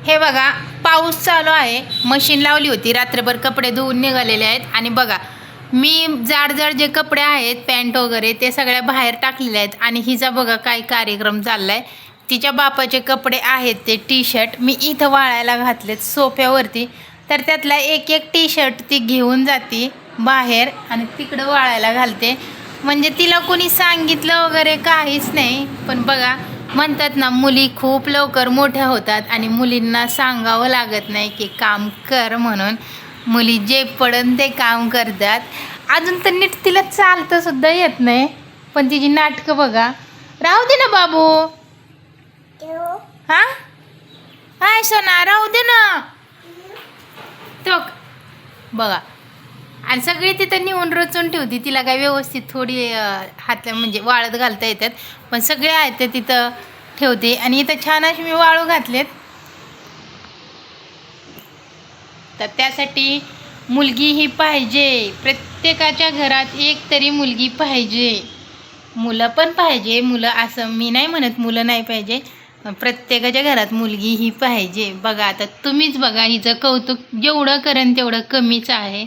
हे बघा पाऊस चालू आहे, मशीन लावली होती, रात्रभर कपडे धुवून निघालेले आहेत. आणि बघा मी जाड जाड जे कपडे आहेत पॅन्ट वगैरे ते सगळ्या बाहेर टाकलेले आहेत. आणि हिचा बघा काय कार्यक्रम चाललाय. तिच्या बापाचे कपडे आहेत ते टी शर्ट मी इथं वाळायला घातलेत सोफ्यावरती. तर त्यातला एक एक टी शर्ट ती घेऊन जाते बाहेर आणि तिकडं वाळायला घालते. म्हणजे तिला कोणी सांगितलं वगैरे काहीच नाही. पण बघा म्हणतात ना, मुली खूप लवकर मोठ्या होतात आणि मुलींना सांगावं लागत नाही की काम कर म्हणून. मुली जे पडन ते काम करतात. अजून तर नीट तिला चालतं सुद्धा येत नाही, पण तिची नाटकं बघा. राहू दे ना बाबू. हा हाय सोना, राहू दे ना. तो बघा आणि सगळी तिथं नेऊन रचून ठेवती. तिला काय व्यवस्थित थोडी हात म्हणजे वाळत घालता येतात, पण सगळे आहेत ते तिथं ठेवते. आणि इथं छान अशी मी वाळू घातलेत. तर त्यासाठी मुलगी ही पाहिजे. प्रत्येकाच्या घरात एक तरी मुलगी पाहिजे. मुलं पण पाहिजे, मुलं असं मी नाही म्हणत मुलं नाही पाहिजे, पण प्रत्येकाच्या घरात मुलगी ही पाहिजे. बघा आता तुम्हीच बघा, हिचं कौतुक जेवढं करेन तेवढं कमीच आहे.